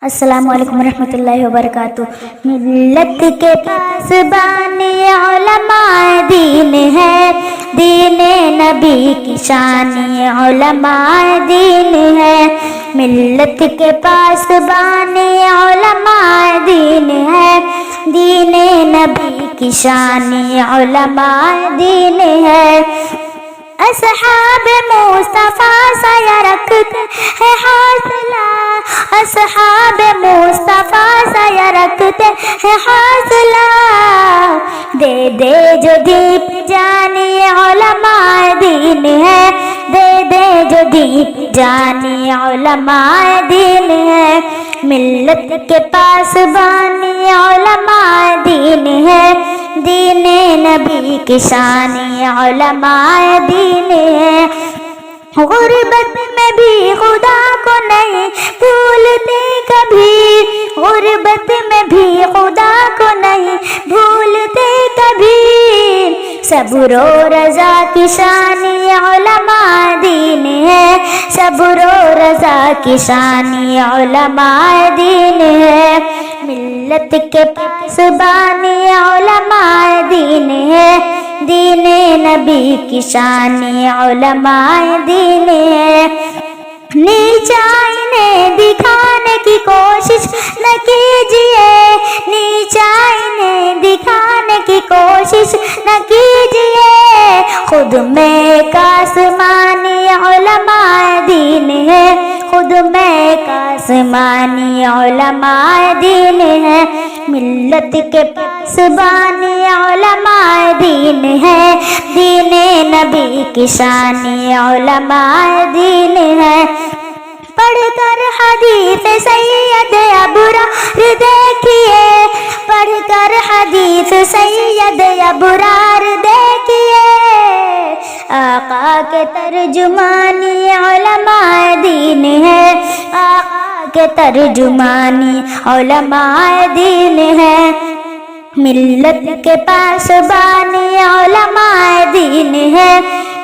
السلام علیکم ورحمۃ اللہ وبرکاتہ۔ ملت کے پاسبان علماء دین ہے، دین نبی کی شان علماء دین ہے۔ ملت کے پاسبان علماء دین ہے، دین نبی کی شان علماء دین ہے۔ اصحاب مصطفیٰ سایہ رکھتے ہیں حوصلہ، اصحاب مصطفیٰ سایہ رکھتے ہیں حوصلہ۔ دے دے جو دیپ جانی علماء دین ہے، دے دے جو دیپ جانی علماء دین ہے۔ ملت کے پاسبانی علماء دین ہے، دین نبی کی شان علماء دین ہے۔ غربت میں بھی خدا کو نہیں بھولتے کبھی، غربت میں بھی خدا کو نہیں بھولتے کبھی۔ صبر و رضا کی شان علماء دین ہے، صبر و رضا کی شان علماء دین ہے۔ ملت کے پاسبان علماء دین ہے، دین نبی کی شان علماء دین ہے۔ نیچا انہیں دکھانے کی کوشش نہ کیجیے، نیچا انہیں دکھانے کی کوشش نہ کیجیے۔ خود میں ایک آسمانی علماء دین ہے، خود میں ایک آسمانی علماء دین ہے۔ ملت کے پاسبانی علماء دین ہے، دین نبی کی شان علماء دین ہے۔ پڑھ کر حدیث سید ابرار دیکھیے، پڑھ کر حدیث سید ابرار دیکھیے۔ آقا کے ترجمانی علماء دین ہے، آقا کے ترجمانی علماء دین ہے۔ ملت کے پاسبانی علماء دین ہے،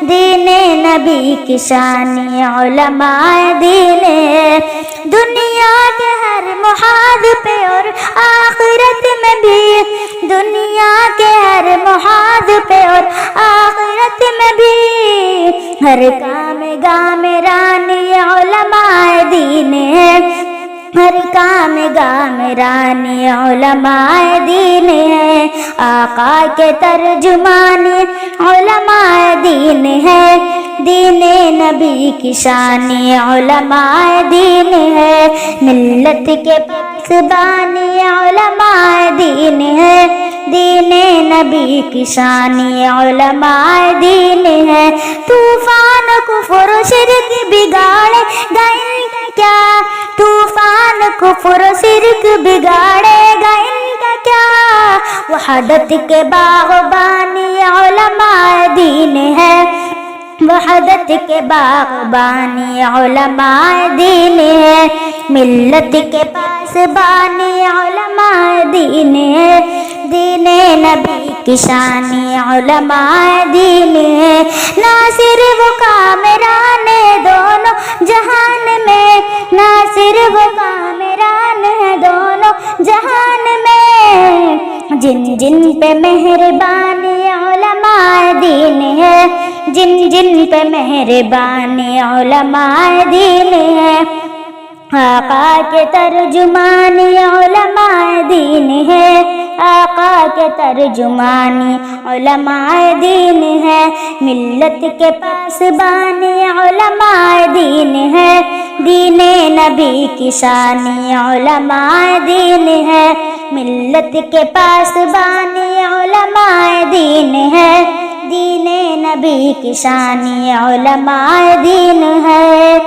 دین نبی کی شان علماء دین ہے۔ دنیا کے ہر محاذ پہ اور آخرت میں بھی، دنیا کے ہر محاذ پہ اور آخرت میں بھی، ہر کام گام رانی علماء دین ہے، ہر کام گام رانی علماء دین ہے۔ آقا کے ترجمانی علماء دین ہے، دین نبی کی شان علماء دین ہے۔ ملت کے پاسبانی علماء دین ہے، دین نبی کی شان علماء دین ہے۔ طوفان کفر و شرک بگاڑے گا ان کا کیا، طوفان کفر و شرک بگاڑے گا ان کا کیا۔ وحدت کے باغبانی علماء دین ہے، وحدت کے باغبانی علماء دین ہے۔ ملت کے پاسبانی علماء دین ہے، دین نبی کی شان علماء دین ہے۔ ناصر و کامران دونوں جہان میں، ناصر و کامران ہے دونوں جہان میں۔ جن جن پہ مہربانی علماء دین ہے، جن جن پہ مہربانی علماء دین ہے۔ آقا کے ترجمانی علماء دین ہے، آقا کے ترجمانی علماء دین ہے۔ ملت کے پاسبانی علماء دین ہے، دین نبی کی شان علماء دین ہے۔ ملت کے پاسبانی علماء دین ہے، دین نبی کی شان علماء دین ہے۔